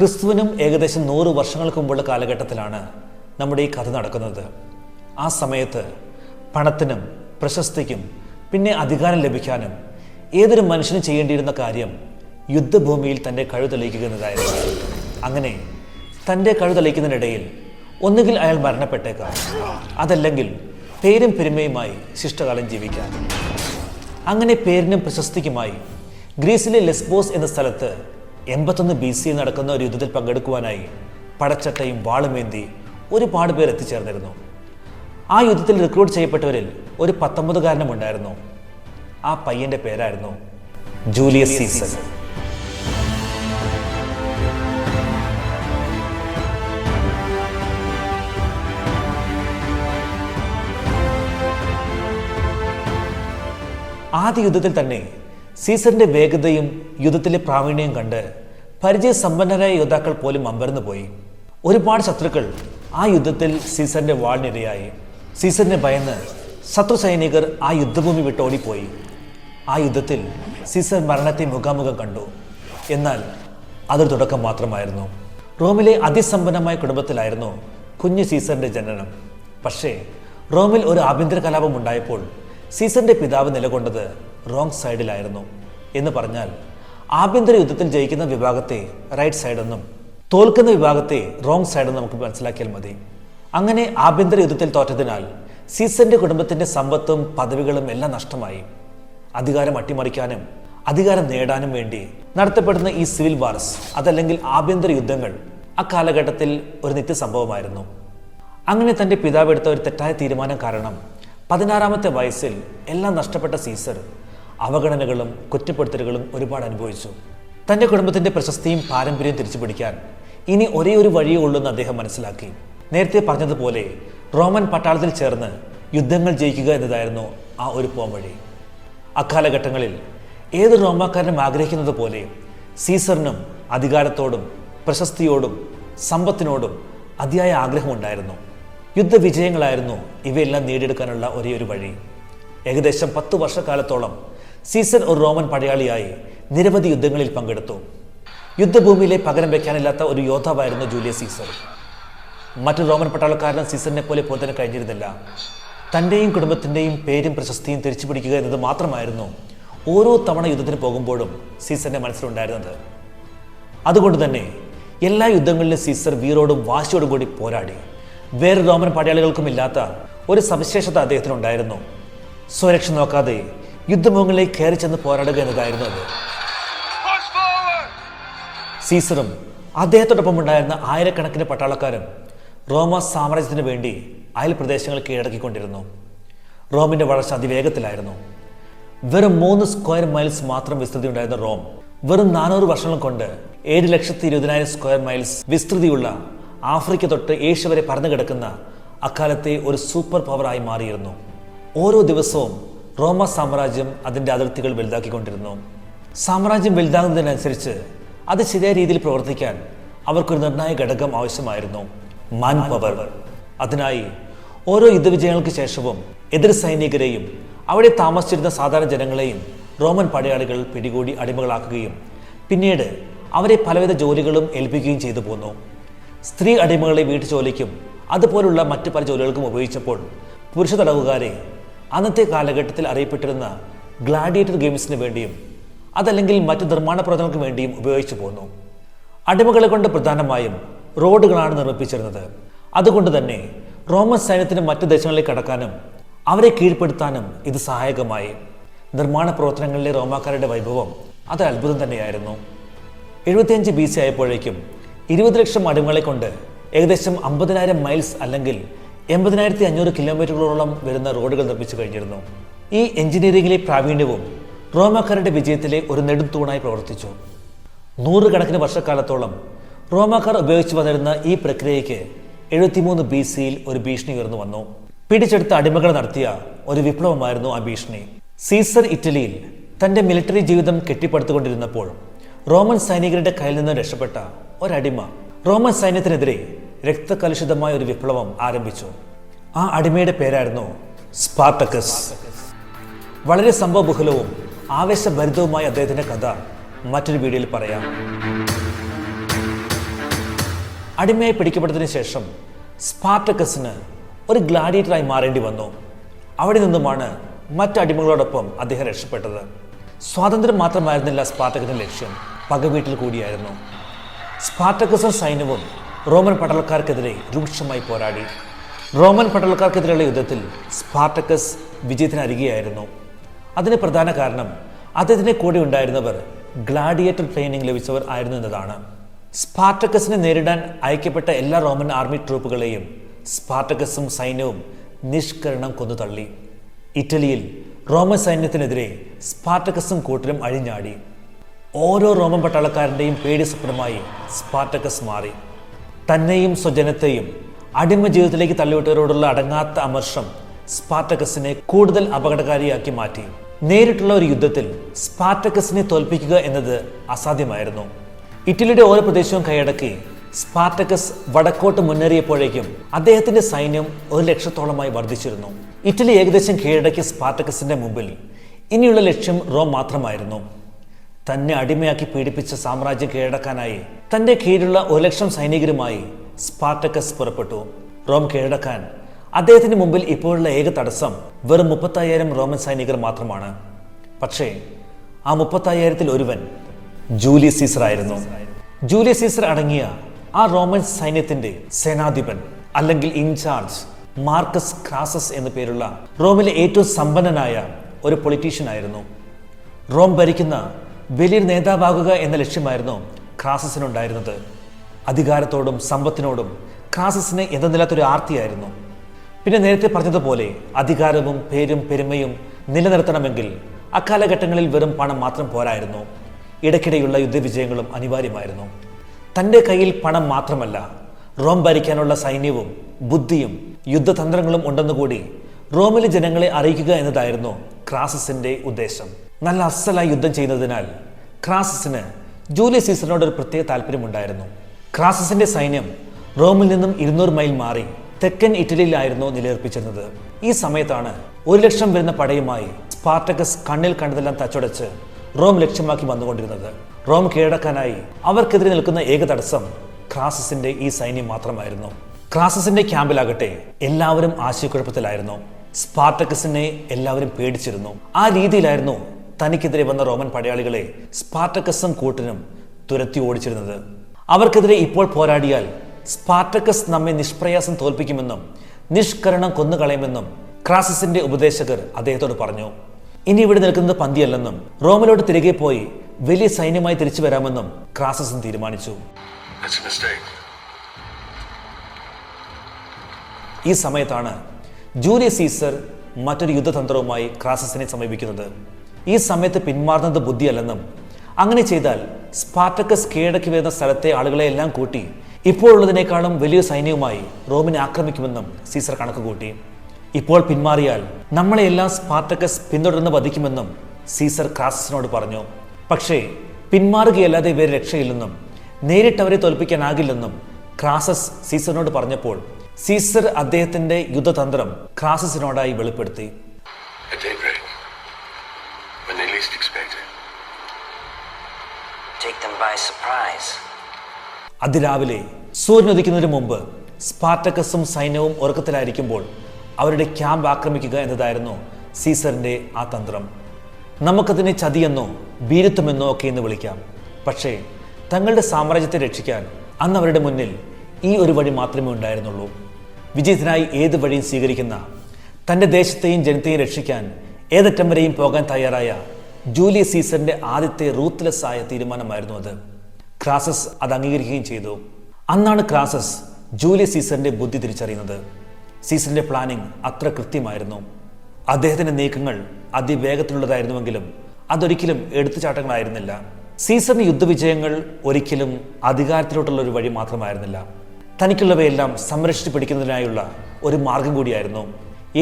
ക്രിസ്തുവിനും ഏകദേശം 100 വർഷങ്ങൾക്ക് മുമ്പുള്ള കാലഘട്ടത്തിലാണ് നമ്മുടെ ഈ കഥ നടക്കുന്നത്. ആ സമയത്ത് പണത്തിനും പ്രശസ്തിക്കും പിന്നെ അധികാരം ലഭിക്കാനും ഏതൊരു മനുഷ്യനും ചെയ്യേണ്ടിയിരുന്ന കാര്യം യുദ്ധഭൂമിയിൽ തൻ്റെ കഴിവ് തെളിയിക്കുക എന്നതായിരുന്നു. അങ്ങനെ തൻ്റെ കഴിവ് തെളിയിക്കുന്നതിനിടയിൽ ഒന്നുകിൽ അയാൾ മരണപ്പെട്ടേക്കാം, അതല്ലെങ്കിൽ പേരും പെരുമയുമായി ശിഷ്ടകാലം ജീവിക്കാൻ. അങ്ങനെ പേരിനും പ്രശസ്തിക്കുമായി ഗ്രീസിലെ ലെസ്ബോസ് എന്ന സ്ഥലത്ത് 81 BC നടക്കുന്ന ഒരു യുദ്ധത്തിൽ പങ്കെടുക്കുവാനായി പടച്ചട്ടയും വാളുമേന്തി ഒരുപാട് പേർ എത്തിച്ചേർന്നിരുന്നു. ആ യുദ്ധത്തിൽ റിക്രൂട്ട് ചെയ്യപ്പെട്ടവരിൽ ഒരു 19കാരനും ഉണ്ടായിരുന്നു. ആ പയ്യന്റെ പേരായിരുന്നു ജൂലിയസ് സീസർ. ആദ്യ യുദ്ധത്തിൽ തന്നെ സീസറിന്റെ വേഗതയും യുദ്ധത്തിലെ പ്രാവീണ്യവും കണ്ട് പരിചയസമ്പന്നരായ യോദ്ധാക്കൾ പോലും അമ്പരന്ന് പോയി. ഒരുപാട് ശത്രുക്കൾ ആ യുദ്ധത്തിൽ സീസറിന്റെ വാളിനിരയായി. സീസറിനെ ഭയന്ന് ശത്രു സൈനികർ ആ യുദ്ധഭൂമി വിട്ടോടിപ്പോയി. ആ യുദ്ധത്തിൽ സീസർ മരണത്തെ മുഖാമുഖം കണ്ടു. എന്നാൽ അതൊരു തുടക്കം മാത്രമായിരുന്നു. റോമിലെ അതിസമ്പന്നമായ കുടുംബത്തിലായിരുന്നു കുഞ്ഞു സീസറിന്റെ ജനനം. പക്ഷേ റോമിൽ ഒരു ആഭ്യന്തര കലാപം ഉണ്ടായപ്പോൾ സീസറിന്റെ പിതാവ് നിലകൊണ്ടത് റോങ് സൈഡിലായിരുന്നു. എന്ന് പറഞ്ഞാൽ ആഭ്യന്തര യുദ്ധത്തിൽ ജയിക്കുന്ന വിഭാഗത്തെ റൈറ്റ് സൈഡെന്നും തോൽക്കുന്ന വിഭാഗത്തെ റോങ് സൈഡെന്നും നമുക്ക് മനസ്സിലാക്കിയാൽ മതി. അങ്ങനെ ആഭ്യന്തര യുദ്ധത്തിൽ തോറ്റതിനാൽ സീസറിന്റെ കുടുംബത്തിന്റെ സമ്പത്തും പദവികളും എല്ലാം നഷ്ടമായി. അധികാരം അട്ടിമറിക്കാനും അധികാരം നേടാനും വേണ്ടി നടത്തപ്പെടുന്ന ഈ സിവിൽ വാർസ്, അതല്ലെങ്കിൽ ആഭ്യന്തര യുദ്ധങ്ങൾ അക്കാലഘട്ടത്തിൽ ഒരു നിത്യസംഭവമായിരുന്നു. അങ്ങനെ തന്റെ പിതാവ് എടുത്ത ഒരു തെറ്റായ തീരുമാനം കാരണം 16ാമത്തെ വയസ്സിൽ എല്ലാം നഷ്ടപ്പെട്ട സീസർ അവഗണനകളും കുറ്റപ്പെടുത്തലുകളും ഒരുപാട് അനുഭവിച്ചു. തൻ്റെ കുടുംബത്തിൻ്റെ പ്രശസ്തിയും പാരമ്പര്യവും തിരിച്ചു പിടിക്കാൻ ഇനി ഒരേ ഒരു വഴിയേ ഉള്ളൂ എന്ന് അദ്ദേഹം മനസ്സിലാക്കി. നേരത്തെ പറഞ്ഞതുപോലെ റോമൻ പട്ടാളത്തിൽ ചേർന്ന് യുദ്ധങ്ങൾ ജയിക്കുക എന്നതായിരുന്നു ആ ഒരു പോംവഴി. അക്കാലഘട്ടങ്ങളിൽ ഏത് റോമാക്കാരനും ആഗ്രഹിക്കുന്നത് പോലെ സീസറിനും അധികാരത്തോടും പ്രശസ്തിയോടും സമ്പത്തിനോടും അതിയായ ആഗ്രഹമുണ്ടായിരുന്നു. യുദ്ധവിജയങ്ങളായിരുന്നു ഇവയെല്ലാം നേടിയെടുക്കാനുള്ള ഒരേ ഒരു വഴി. ഏകദേശം 10 വർഷക്കാലത്തോളം സീസർ ഒരു റോമൻ പടയാളിയായി നിരവധി യുദ്ധങ്ങളിൽ പങ്കെടുത്തു. യുദ്ധഭൂമിയിലെ പകരം വയ്ക്കാനില്ലാത്ത ഒരു യോദ്ധാവായിരുന്നു ജൂലിയസ് സീസർ. മറ്റു റോമൻ പട്ടാളക്കാരനും സീസറിനെ പോലെ തന്നെ കഴിഞ്ഞിരുന്നില്ല. തൻ്റെയും കുടുംബത്തിൻ്റെയും പേരും പ്രശസ്തിയും തിരിച്ചു പിടിക്കുക എന്നത് മാത്രമായിരുന്നു ഓരോ തവണ യുദ്ധത്തിന് പോകുമ്പോഴും സീസറിന്റെ മനസ്സിലുണ്ടായിരുന്നത്. അതുകൊണ്ട് തന്നെ എല്ലാ യുദ്ധങ്ങളിലും സീസർ വീറോടും വാശിയോടും കൂടി പോരാടി. വേറെ റോമൻ പടയാളികൾക്കും ഇല്ലാത്ത ഒരു സവിശേഷത അദ്ദേഹത്തിനുണ്ടായിരുന്നു. സ്വരക്ഷ നോക്കാതെ യുദ്ധമുഖങ്ങളിലേക്ക് കയറി ചെന്ന് പോരാടുക എന്നതായിരുന്നു അത്. സീസറും അദ്ദേഹത്തോടൊപ്പം ഉണ്ടായിരുന്ന ആയിരക്കണക്കിന് പട്ടാളക്കാരും റോമ സാമ്രാജ്യത്തിന് വേണ്ടി അയൽ പ്രദേശങ്ങൾ കീഴടക്കിക്കൊണ്ടിരുന്നു. റോമിന്റെ വളർച്ച അതിവേഗത്തിലായിരുന്നു. വെറും 3 സ്ക്വയർ മൈൽസ് മാത്രം വിസ്തൃതി ഉണ്ടായിരുന്ന റോം വെറും 400 വർഷങ്ങൾ കൊണ്ട് 7,20,000 സ്ക്വയർ മൈൽസ് വിസ്തൃതിയുള്ള ആഫ്രിക്ക തൊട്ട് ഏഷ്യ വരെ പരന്നു കിടക്കുന്ന അക്കാലത്തെ ഒരു സൂപ്പർ പവറായി മാറിയിരുന്നു. ഓരോ ദിവസവും റോമ സാമ്രാജ്യം അതിൻ്റെ അതിർത്തികൾ വലുതാക്കിക്കൊണ്ടിരുന്നു. സാമ്രാജ്യം വലുതാകുന്നതിനനുസരിച്ച് അത് ശരിയായ രീതിയിൽ പ്രവർത്തിക്കാൻ അവർക്കൊരു നിർണായക ഘടകം ആവശ്യമായിരുന്നു: മാൻ പവർ. അതിനായി ഓരോ യുദ്ധവിജയങ്ങൾക്ക് ശേഷവും എതിർ സൈനികരെയും അവിടെ താമസിച്ചിരുന്ന സാധാരണ ജനങ്ങളെയും റോമൻ പടയാളികൾ പിടികൂടി അടിമകളാക്കുകയും പിന്നീട് അവരെ പലവിധ ജോലികളും ഏൽപ്പിക്കുകയും ചെയ്തു പോന്നു. സ്ത്രീ അടിമകളെ വീട്ടുജോലിക്കും അതുപോലുള്ള മറ്റു പല ജോലികൾക്കും ഉപയോഗിച്ചപ്പോൾ പുരുഷ തടവുകാരെ അന്നത്തെ കാലഘട്ടത്തിൽ അറിയപ്പെട്ടിരുന്ന ഗ്ലാഡിയേറ്റർ ഗെയിംസിന് വേണ്ടിയും അതല്ലെങ്കിൽ മറ്റു നിർമ്മാണ പ്രവർത്തനങ്ങൾക്ക് വേണ്ടിയും ഉപയോഗിച്ചു പോന്നു. അടിമകളെ കൊണ്ട് പ്രധാനമായും റോഡുകളാണ് നിർമ്മിപ്പിച്ചിരുന്നത്. അതുകൊണ്ട് തന്നെ റോമൻ സൈന്യത്തിന് മറ്റു ദേശങ്ങളിലേക്ക് കടക്കാനും അവരെ കീഴ്പ്പെടുത്താനും ഇത് സഹായകമായി. നിർമ്മാണ പ്രവർത്തനങ്ങളിലെ റോമാക്കാരുടെ വൈഭവം അത് അത്ഭുതം തന്നെയായിരുന്നു. 75 BC ആയപ്പോഴേക്കും 20 ലക്ഷം അടിമകളെ കൊണ്ട് ഏകദേശം 50,000 മൈൽസ് അല്ലെങ്കിൽ 80,500 കിലോമീറ്ററുകളോളം വരുന്ന റോഡുകൾ നിർമ്മിച്ചു കഴിഞ്ഞിരുന്നു. ഈ എഞ്ചിനീയറിംഗിലെ പ്രാവീണ്യവും റോമാക്കാരുടെ വിജയത്തിലെ ഒരു നെടും തൂണായി പ്രവർത്തിച്ചു. 100 കണക്കിന് വർഷക്കാലത്തോളം റോമാക്കാർ ഉപയോഗിച്ചു വന്നിരുന്ന ഈ പ്രക്രിയയ്ക്ക് 73 BC ഒരു ഭീഷണി ഉയർന്നു വന്നു. പിടിച്ചെടുത്ത അടിമകൾ നടത്തിയ ഒരു വിപ്ലവമായിരുന്നു ആ ഭീഷണി. സീസർ ഇറ്റലിയിൽ തൻ്റെ മിലിറ്ററി ജീവിതം കെട്ടിപ്പടുത്തുകൊണ്ടിരുന്നപ്പോൾ റോമൻ സൈനികരുടെ കയ്യിൽ നിന്ന് രക്ഷപ്പെട്ട ഒരടിമ റോമൻ സൈന്യത്തിനെതിരെ രക്തകലുഷിതമായ ഒരു വിപ്ലവം ആരംഭിച്ചു. ആ അടിമയുടെ പേരായിരുന്നു സ്പാർട്ടക്കസ്. വളരെ സംഭവബഹുലവും ആവേശഭരിതവുമായ അദ്ദേഹത്തിൻ്റെ കഥ മറ്റൊരു വീഡിയോയിൽ പറയാം. അടിമയായി പിടിക്കപ്പെട്ടതിന് ശേഷം സ്പാർട്ടക്കസിന് ഒരു ഗ്ലാഡിയേറ്ററായി മാറേണ്ടി വന്നു. അവിടെ നിന്നുമാണ് മറ്റടിമകളോടൊപ്പം അദ്ദേഹം രക്ഷപ്പെട്ടത്. സ്വാതന്ത്ര്യം മാത്രമായിരുന്നില്ല സ്പാർട്ടക്കസിന്റെ ലക്ഷ്യം, പകവീട്ടിൽ കൂടിയായിരുന്നു. സ്പാർട്ടക്കസും സൈന്യവും റോമൻ പട്ടാളക്കാർക്കെതിരെ രൂക്ഷമായി പോരാടി. റോമൻ പട്ടാളക്കാർക്കെതിരെയുള്ള യുദ്ധത്തിൽ സ്പാർട്ടക്കസ് വിജയത്തിനരികെയായിരുന്നു. അതിന് പ്രധാന കാരണം അദ്ദേഹത്തിന്റെ കൂടെ ഉണ്ടായിരുന്നവർ ഗ്ലാഡിയേറ്റർ ട്രെയിനിങ് ലഭിച്ചവർ ആയിരുന്നു എന്നതാണ്. സ്പാർട്ടക്കസിനെ നേരിടാൻ അയക്കപ്പെട്ട എല്ലാ റോമൻ ആർമി ട്രൂപ്പുകളെയും സ്പാർട്ടക്കസും സൈന്യവും നിഷ്കരണം കൊന്നു തള്ളി. ഇറ്റലിയിൽ റോമൻ സൈന്യത്തിനെതിരെ സ്പാർട്ടക്കസും കൂട്ടരും അഴിഞ്ഞാടി. ഓരോ റോമൻ പട്ടാളക്കാരൻ്റെയും പേടി സ്വപ്നമായി സ്പാർട്ടക്കസ് മാറി. തന്നെയും സ്വജനത്തെയും അടിമ ജീവിതത്തിലേക്ക് തള്ളിവിട്ടവരോടുള്ള അടങ്ങാത്ത അമർഷം സ്പാർട്ടക്കസിനെ കൂടുതൽ അപകടകാരിയാക്കി മാറ്റി. നേരിട്ടുള്ള ഒരു യുദ്ധത്തിൽ സ്പാർട്ടക്കസിനെ തോൽപ്പിക്കുക എന്നത് അസാധ്യമായിരുന്നു. ഇറ്റലിയുടെ ഓരോ പ്രദേശവും കൈയടക്കി സ്പാർട്ടക്കസ് വടക്കോട്ട് മുന്നേറിയപ്പോഴേക്കും അദ്ദേഹത്തിന്റെ സൈന്യം 100,000-ഓളമായി വർദ്ധിച്ചിരുന്നു. ഇറ്റലി ഏകദേശം കീഴടക്കിയ സ്പാർട്ടക്കസിന്റെ മുമ്പിൽ ഇനിയുള്ള ലക്ഷ്യം റോം മാത്രമായിരുന്നു. തന്നെ അടിമയാക്കി പീഡിപ്പിച്ച സാമ്രാജ്യം കീഴടക്കാനായി തന്റെ കീഴിലുള്ള 1,00,000 സൈനികരുമായി സ്പാർട്ടക്കസ് പുറപ്പെട്ടു. റോം കീഴടക്കാൻ അദ്ദേഹത്തിന് മുമ്പിൽ ഇപ്പോഴുള്ള ഏക തടസ്സം വെറും 35,000 റോമൻ സൈനികർ മാത്രമാണ്. പക്ഷേ ആ 35,000-ൽ ഒരുവൻ ജൂലിയസ് സീസർ ആയിരുന്നു. ജൂലിയസ് സീസർ അടങ്ങിയ ആ റോമൻ സൈന്യത്തിന്റെ സേനാധിപൻ അല്ലെങ്കിൽ ഇൻചാർജ് മാർക്കസ് ക്രാസസ് എന്നു പേരുള്ള റോമിലെ ഏറ്റവും സമ്പന്നനായ ഒരു പൊളിറ്റീഷ്യൻ ആയിരുന്നു. റോം ഭരിക്കുന്ന വലിയൊരു നേതാവാകുക എന്ന ലക്ഷ്യമായിരുന്നു ക്രാസസിനുണ്ടായിരുന്നത്. അധികാരത്തോടും സമ്പത്തിനോടും ക്രാസസിന് എന്തെന്നില്ലാത്തൊരു ആർത്തിയായിരുന്നു. പിന്നെ നേരത്തെ പറഞ്ഞതുപോലെ അധികാരവും പേരും പെരുമയും നിലനിർത്തണമെങ്കിൽ അക്കാലഘട്ടങ്ങളിൽ വെറും പണം മാത്രം പോരായിരുന്നു. ഇടയ്ക്കിടെയുള്ള യുദ്ധവിജയങ്ങളും അനിവാര്യമായിരുന്നു. തൻ്റെ കയ്യിൽ പണം മാത്രമല്ല, റോം ഭരിക്കാനുള്ള സൈന്യവും ബുദ്ധിയും യുദ്ധതന്ത്രങ്ങളും ഉണ്ടെന്നുകൂടി റോമിലെ ജനങ്ങളെ അറിയിക്കുക എന്നതായിരുന്നു ക്രാസസിന്റെ ഉദ്ദേശം. നല്ല അസലായി യുദ്ധം ചെയ്യുന്നതിനാൽ ക്രാസസിന് ജൂലിയസ് സീസറിനോട് ഒരു പ്രത്യേക താല്പര്യമുണ്ടായിരുന്നു. ക്രാസസിന്റെ സൈന്യം റോമിൽ നിന്നും 200 മൈൽ മാറി തെക്കൻ ഇറ്റലിയിലായിരുന്നു നിലയുറപ്പിച്ചിരുന്നത്. ഈ സമയത്താണ് 1,00,000 വരുന്ന പടയുമായി സ്പാർട്ടക്കസ് കണ്ണിൽ കണ്ടതെല്ലാം തച്ചുടച്ച് റോം ലക്ഷ്യമാക്കി വന്നുകൊണ്ടിരുന്നത്. റോം കീഴടക്കാനായി അവർക്കെതിരെ നിൽക്കുന്ന ഏക തടസ്സം ക്രാസസിന്റെ ഈ സൈന്യം മാത്രമായിരുന്നു. ക്രാസസിന്റെ ക്യാമ്പിലാകട്ടെ എല്ലാവരും ആശയക്കുഴപ്പത്തിലായിരുന്നു. സ്പാർട്ടക്കസിനെ എല്ലാവരും പേടിച്ചിരുന്നു. ആ രീതിയിലായിരുന്നു തനിക്കെതിരെ വന്ന റോമൻ പടയാളികളെ സ്പാർട്ടക്കസും കൂട്ടിനും തുരത്തി ഓടിച്ചിരുന്നത്. അവർക്കെതിരെ ഇപ്പോൾ പോരാടിയാൽ സ്പാർട്ടക്കസ് നമ്മെ നിഷ്പ്രയാസം തോൽപ്പിക്കുമെന്നും നിഷ്കരണം കൊന്നുകളയുമെന്നും ക്രാസസിന്റെ ഉപദേശകർ അദ്ദേഹത്തോട് പറഞ്ഞു. ഇനി ഇവിടെ നിൽക്കുന്നത് പന്തിയല്ലെന്നും റോമിലോട്ട് തിരികെ പോയി വലിയ സൈന്യമായി തിരിച്ചു വരാമെന്നും ക്രാസസും തീരുമാനിച്ചു. ഈ സമയത്താണ് ജൂലിയസ് സീസർ മറ്റൊരു യുദ്ധതന്ത്രവുമായി ക്രാസസിനെ സമീപിക്കുന്നത്. ഈ സമയത്ത് പിന്മാറുന്നത് ബുദ്ധിയല്ലെന്നും അങ്ങനെ ചെയ്താൽ സ്പാർട്ടക്കസ് കീഴടക്കി വരുന്ന സ്ഥലത്തെ ആളുകളെ എല്ലാം കൂട്ടി ഇപ്പോഴുള്ളതിനേക്കാളും വലിയ സൈന്യവുമായി റോമിനെ ആക്രമിക്കുമെന്നും സീസർ കണക്കുകൂട്ടി. ഇപ്പോൾ പിന്മാറിയാൽ നമ്മളെല്ലാം സ്പാർട്ടക്കസ് പിന്തുടർന്ന് വധിക്കുമെന്നും സീസർ ക്രാസസിനോട് പറഞ്ഞു. പക്ഷേ പിന്മാറുകയല്ലാതെ വേറെ രക്ഷയില്ലെന്നും നേരിട്ടവരെ തോൽപ്പിക്കാനാകില്ലെന്നും ക്രാസസ് സീസറിനോട് പറഞ്ഞപ്പോൾ സീസർ അദ്ദേഹത്തിന്റെ യുദ്ധതന്ത്രം ക്രാസസിനോടായി വെളിപ്പെടുത്തി. അതിരാവിലെ സൂര്യൻ ഉദിക്കുന്നതിന് മുമ്പ് സ്പാർട്ടക്കസും സൈന്യവും ഉറക്കത്തിലായിരിക്കുമ്പോൾ അവരുടെ ക്യാമ്പ് ആക്രമിക്കുക എന്നതായിരുന്നു സീസറിന്റെ ആ തന്ത്രം. നമുക്കതിനെ ചതിയെന്നോ ഭീരുത്വമെന്നോ ഒക്കെ എന്ന് വിളിക്കാം. പക്ഷേ തങ്ങളുടെ സാമ്രാജ്യത്തെ രക്ഷിക്കാൻ അന്ന് അവരുടെ മുന്നിൽ ഈ ഒരു വഴി മാത്രമേ ഉണ്ടായിരുന്നുള്ളൂ. വിജയത്തിനായി ഏത് വഴിയും സ്വീകരിക്കുന്ന, തൻ്റെ ദേശത്തെയും ജനത്തെയും രക്ഷിക്കാൻ ഏതറ്റം വരെയും പോകാൻ തയ്യാറായ ജൂലിയസ് സീസറിന്റെ ആദ്യത്തെ റൂത്ത്ലെസ് ആയ തീരുമാനമായിരുന്നു അത്. ക്രാസസ് അത് അംഗീകരിക്കുകയും ചെയ്തു. അന്നാണ് ക്രാസസ് ജൂലിയസ് സീസറിന്റെ ബുദ്ധി തിരിച്ചറിയുന്നത്. സീസറിന്റെ പ്ലാനിംഗ് അത്ര കൃത്യമായിരുന്നു. അദ്ദേഹത്തിന്റെ നീക്കങ്ങൾ അതിവേഗത്തിലുള്ളതായിരുന്നുവെങ്കിലും അതൊരിക്കലും എടുത്തുചാട്ടങ്ങളായിരുന്നില്ല. സീസറിന് യുദ്ധവിജയങ്ങൾ ഒരിക്കലും അധികാരത്തിലോട്ടുള്ള ഒരു വഴി മാത്രമായിരുന്നില്ല. തനിക്കുള്ളവയെല്ലാം സംരക്ഷിച്ചു പിടിക്കുന്നതിനായുള്ള ഒരു മാർഗം കൂടിയായിരുന്നു.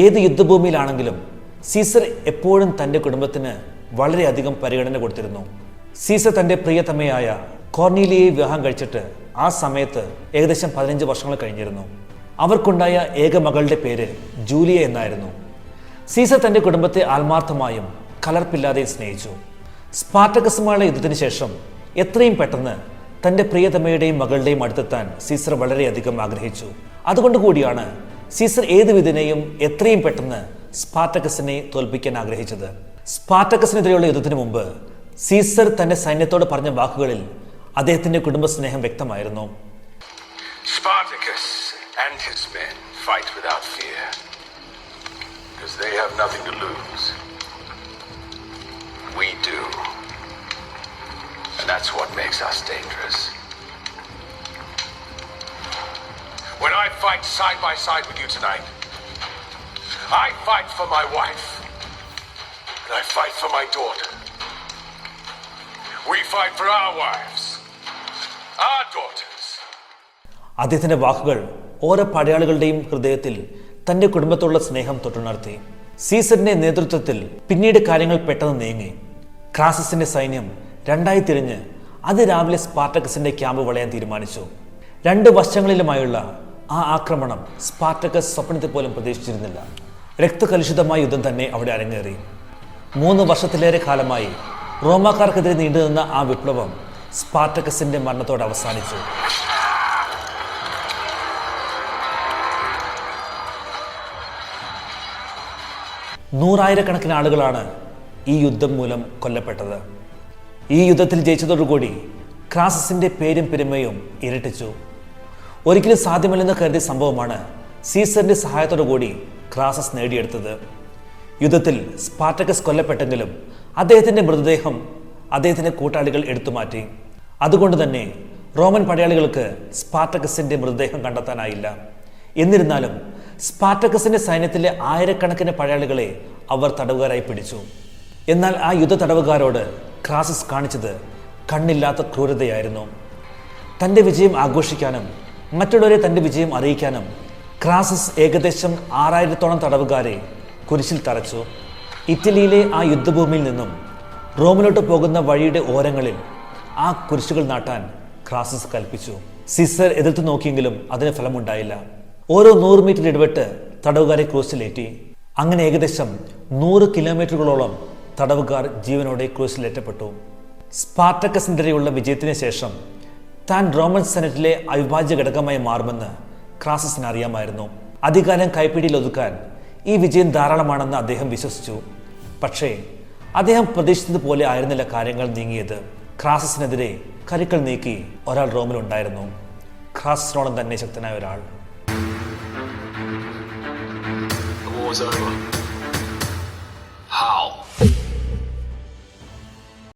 ഏത് യുദ്ധഭൂമിയിലാണെങ്കിലും സീസർ എപ്പോഴും തൻ്റെ കുടുംബത്തിന് വളരെയധികം പരിഗണന കൊടുത്തിരുന്നു. സീസർ തൻ്റെ പ്രിയതമയായ കോർണീലിയയെ വിവാഹം കഴിച്ചിട്ട് ആ സമയത്ത് ഏകദേശം 15 വർഷങ്ങൾ കഴിഞ്ഞിരുന്നു. അവർക്കുണ്ടായ ഏക മകളുടെ പേര് ജൂലിയ എന്നായിരുന്നു. സീസർ തൻ്റെ കുടുംബത്തെ ആത്മാർത്ഥമായും കലർപ്പില്ലാതെയും സ്നേഹിച്ചു. സ്പാർട്ടക്കസുമായുള്ള യുദ്ധത്തിന് ശേഷം എത്രയും പെട്ടെന്ന് തൻ്റെ പ്രിയതമയുടെയും മകളുടെയും അടുത്തെത്താൻ സീസർ വളരെയധികം ആഗ്രഹിച്ചു. അതുകൊണ്ട് കൂടിയാണ് സീസർ ഏത് വിധേനയും എത്രയും പെട്ടെന്ന് സ്പാർട്ടക്കസിനെ തോൽപ്പിക്കാൻ ആഗ്രഹിച്ചത്. സ്പാർട്ടക്കസിനെതിരെയുള്ള യുദ്ധത്തിന് മുമ്പ് സീസർ തന്റെ സൈന്യത്തോട് പറഞ്ഞ വാക്കുകളിൽ അദ്ദേഹത്തിന്റെ കുടുംബസ്നേഹം വ്യക്തമായിരുന്നു. Spartacus and his men fight without fear because they have nothing to lose. We do. And that's what makes us dangerous. When I fight side by side with you tonight, I fight for my wife. And I fight for my daughter. We fight for our wives, our daughters. അദ്ദേഹത്തിന്റെ വാക്കുകൾ ഓരോ പടയാളികളുടെയും ഹൃദയത്തിൽ തന്റെ കുടുംബത്തോടുള്ള സ്നേഹം തൊട്ടുണർത്തി. സീസറിന്റെ നേതൃത്വത്തിൽ പിന്നീട് കാര്യങ്ങൾ പെട്ടെന്ന് നീങ്ങി. ക്രാസസിന്റെ സൈന്യം രണ്ടായി തിരിഞ്ഞ് അതിരാവിലെ സ്പാർട്ടക്കസിന്റെ ക്യാമ്പ് വളയാൻ തീരുമാനിച്ചു. രണ്ട് വശങ്ങളിലുമായുള്ള ആ ആക്രമണം സ്പാർട്ടക്കസ് സ്വപ്നത്തിൽ പോലും പ്രതീക്ഷിച്ചിരുന്നില്ല. രക്തകലുഷിതമായ യുദ്ധം തന്നെ അവിടെ അരങ്ങേറി. 3 വർഷത്തിലേറെ കാലമായി റോമാക്കാർക്കെതിരെ നീണ്ടുനിന്ന ആ വിപ്ലവം സ്പാർട്ടക്കസിന്റെ മരണത്തോടെ അവസാനിച്ചു. നൂറായിരക്കണക്കിന് ആളുകളാണ് ഈ യുദ്ധം മൂലം കൊല്ലപ്പെട്ടത്. ഈ യുദ്ധത്തിൽ ജയിച്ചതോടുകൂടി ക്രാസസിന്റെ പേരും പെരുമയും ഇരട്ടിച്ചു. ഒരിക്കലും സാധ്യമല്ലെന്ന് കരുതിയ സംഭവമാണ് സീസറിന്റെ സഹായത്തോടു കൂടി ക്രാസസ് നേടിയെടുത്തത്. യുദ്ധത്തിൽ സ്പാർട്ടക്കസ് കൊല്ലപ്പെട്ടെങ്കിലും അദ്ദേഹത്തിന്റെ മൃതദേഹം അദ്ദേഹത്തിന്റെ കൂട്ടാളികൾ എടുത്തുമാറ്റി. അതുകൊണ്ട് തന്നെ റോമൻ പടയാളികൾക്ക് സ്പാർട്ടക്കസിന്റെ മൃതദേഹം കണ്ടെത്താനായില്ല. എന്നിരുന്നാലും സ്പാർട്ടക്കസിന്റെ സൈന്യത്തിലെ ആയിരക്കണക്കിന് പടയാളികളെ അവർ തടവുകാരായി പിടിച്ചു. എന്നാൽ ആ യുദ്ധ തടവുകാരോട് ക്രാസസ് കാണിച്ചത് കണ്ണില്ലാത്ത ക്രൂരതയായിരുന്നു. തൻ്റെ വിജയം ആഘോഷിക്കാനും മറ്റുള്ളവരെ തൻ്റെ വിജയം അറിയിക്കാനും ക്രാസസ് ഏകദേശം 6000-ഓളം തടവുകാരെ കുരിശിൽ തറച്ചു. ഇറ്റലിയിലെ ആ യുദ്ധഭൂമിയിൽ നിന്നും റോമിലോട്ട് പോകുന്ന വഴിയുടെ ഓരങ്ങളിൽ ആ കുരിശുകൾ നാട്ടാൻ ക്രാസസ് കൽപ്പിച്ചു. സീസർ എതിർത്ത് നോക്കിയെങ്കിലും അതിന് ഫലമുണ്ടായില്ല. ഓരോ 100 മീറ്റർ ഇടവിട്ട് തടവുകാരെ ക്രൂസിലേറ്റി. അങ്ങനെ ഏകദേശം 100 കിലോമീറ്ററുകളോളം തടവുകാർ ജീവനോടെ ക്രൂസിലേറ്റപ്പെട്ടു. സ്പാർട്ടക്കസിനെതിരെയുള്ള വിജയത്തിന് ശേഷം താൻ റോമൻ സെനറ്റിലെ അവിഭാജ്യ ഘടകമായി മാറുമെന്ന് ക്രാസസിന് അറിയാമായിരുന്നു. അധികാരം കൈപ്പിടിയിൽ ഒതുക്കാൻ ഈ വിജയം ധാരാളമാണെന്ന് അദ്ദേഹം വിശ്വസിച്ചു. പക്ഷേ അദ്ദേഹം പ്രതീക്ഷിച്ചതുപോലെ ആയിരുന്നില്ല കാര്യങ്ങൾ നീങ്ങിയത്. ക്രാസസിനെതിരെ കരുക്കൾ നീക്കി ഒരാൾ റോമിലുണ്ടായിരുന്നു. ക്രാസസിനോളം തന്നെ ശക്തനായ ഒരാൾ. The war's over.